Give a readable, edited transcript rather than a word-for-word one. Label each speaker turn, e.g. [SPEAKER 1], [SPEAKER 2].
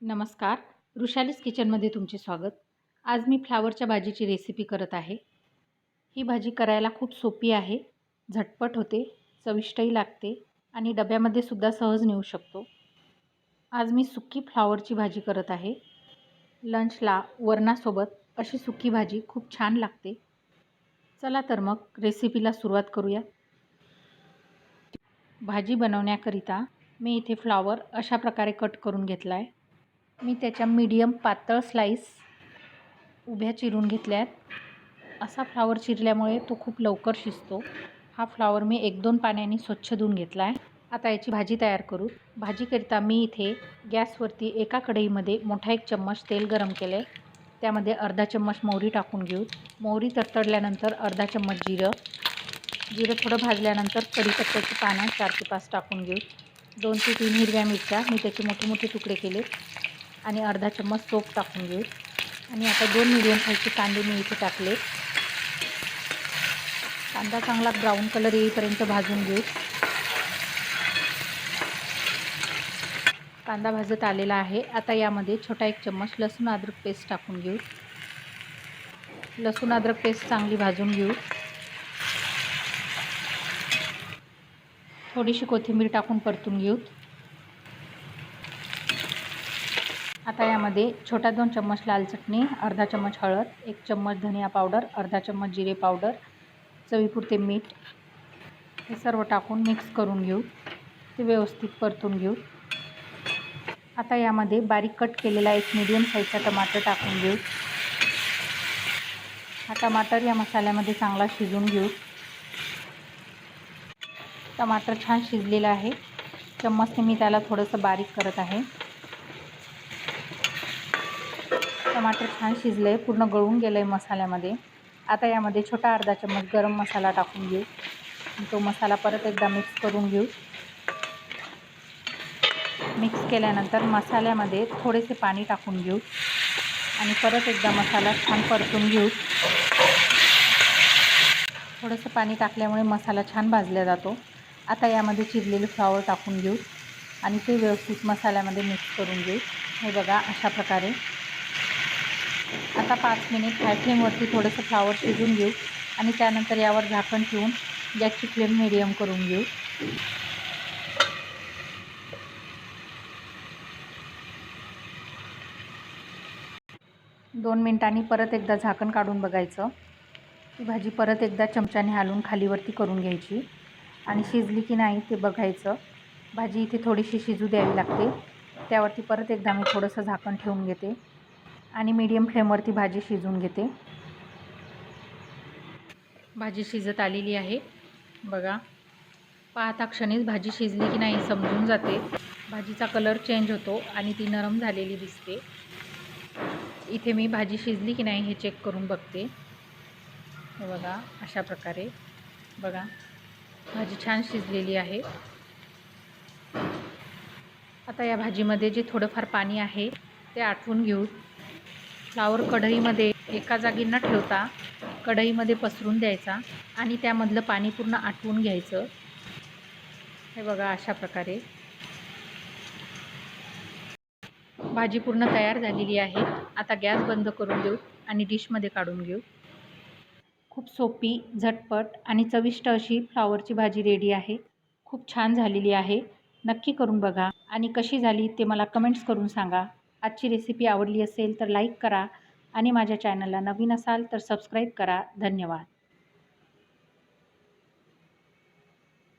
[SPEAKER 1] नमस्कार, वृषालीज किचनमध्ये तुमचे स्वागत। आज मी फ्लावरच्या भाजीची रेसिपी करत आहे। ही भाजी करायला खूप सोपी आहे, झटपट होते, चविष्टही लागते आणि डब्यामध्ये सुद्धा सहज नेऊ शकतो। आज मी सुकी फ्लावरची भाजी करत आहे। लंचला वरणासोबत अशी सुकी भाजी खूप छान लागते। चला तर मग रेसिपीला सुरुवात करूया। भाजी बनवण्याकरिता मी इथे फ्लावर अशा प्रकारे कट करून घेतला आहे। मी त्याच्या मीडियम पातळ स्लाइस उभ्या चिरून घेतल्यात। असा फ्लावर चिरल्यामुळे तो खूप लवकर शिजतो। हा फ्लावर मी 1-2 पाण्याने स्वच्छ धुवून घेतला आहे। आता याची भाजी तयार करू। भाजीकरिता मी इथे गॅसवरती एका कढईमध्ये मोठा 1 चम्मच तेल गरम केले। त्यामध्ये अर्धा चम्मच मोहरी टाकून घेऊ। मोहरी तडतडल्यानंतर अर्धा चम्मच जिरं थोडं भाजल्यानंतर कढीपत्त्याची पानं 4 ते 5 टाकून घेऊ। 2 ते 3 हिरव्या मिरच्या मी त्याचे मोठे मोठे तुकडे केले आणि अर्धा चम्मच सोप टाकून घेऊ। आणि आता 2 मीडियम साईजचे कांदे मी इथे टाकले। कांदा चांगला ब्राऊन कलर येईपर्यंत भाजून घेऊ। कांदा भाजत आलेला आहे। आता यामध्ये छोटा 1 चम्मच लसूण अद्रक पेस्ट टाकून घेऊ। लसूण अद्रक पेस्ट चांगली भाजून घेऊ। थोडीशी कोथिंबीर टाकून परतून घेऊ। आता यामध्ये छोटा 2 चम्मच लाल चटणी, अर्धा चम्मच हळद, 1 चम्मच धनिया पावडर, अर्धा चम्मच जिरे पावडर, चवीपुरते मीठ हे सर्व टाकून मिक्स करून घेऊ। ते व्यवस्थित परतून घेऊ। आता यामध्ये बारीक कट केलेला 1 मीडियम साईजचा टमाटर टाकून घेऊ। हा टमाटर या मसाल्यामध्ये चांगला शिजवून घेऊ। टमाटर छान शिजलेला आहे। चम्मचने मी त्याला थोडंसं बारीक करत आहे। टमाटर छान शिजले आहे, पूर्ण गळून गेलं आहे मसाल्यामध्ये। आता यामध्ये छोटा अर्धा चम्मच गरम मसाला टाकून घेऊ। तो मसाला परत एकदा मिक्स करून घेऊ। मिक्स केल्यानंतर मसाल्यामध्ये थोडेसे पाणी टाकून घेऊ आणि परत एकदा मसाला छान परतून घेऊ। थोडंसं पाणी टाकल्यामुळे मसाला छान भाजला जातो। आता यामध्ये चिरलेले फ्लावर टाकून घेऊ आणि ते व्यवस्थित मसाल्यामध्ये मिक्स करून घेऊ। हे बघा अशा प्रकारे। आता 5 मिनिट हाय फ्लेमवरती थोडंसं फ्लावर शिजवून घेऊ आणि त्यानंतर यावर झाकण ठेवून गॅसची फ्लेम मीडियम करून घेऊ। दोन मिनिटांनी परत एकदा झाकण काढून बघायचं। ती भाजी परत एकदा चमच्याने हलवून खालीवरती करून घ्यायची आणि शिजली की नाही ते बघायचं। भाजी इथे थोडीशी शिजू द्यावी लागते। त्यावरती परत एकदा मी थोडंसं झाकण ठेवून घेते आणि मीडियम फ्लेमवरती भाजी शिजवून घेते। भाजी शिजत आलेली आहे बघा। पाहता क्षणीच भाजी शिजली की नाही समजून जाते। भाजीचा कलर चेंज होतो आणि ती नरम झालेली दिसते। इथे मी भाजी शिजली की नाही हे चेक करून बघते। हे बघा अशा प्रकारे बघा भाजी छान शिजलेली आहे। आता या भाजीमध्ये जे थोडंफार पाणी आहे ते आटवून घेऊ। फ्लावर कढईमध्ये एका जागी न ठेवता कढईमध्ये पसरून द्यायचा आणि त्यामधलं पाणी पूर्ण आटवून घ्यायचं। हे बघा अशा प्रकारे भाजी पूर्ण तयार झालेली आहे। आता गॅस बंद करून घेऊ आणि डिशमध्ये काढून घेऊ। खूप सोपी, झटपट आणि चविष्ट अशी फ्लावरची भाजी रेडी आहे। खूप छान झालेली आहे। नक्की करून बघा आणि कशी झाली ते मला कमेंट्स करून सांगा। आजची रेसिपी आवडली असेल तर लाईक करा आणि माझ्या चॅनलला नवीन असाल तर सबस्क्राईब करा। धन्यवाद।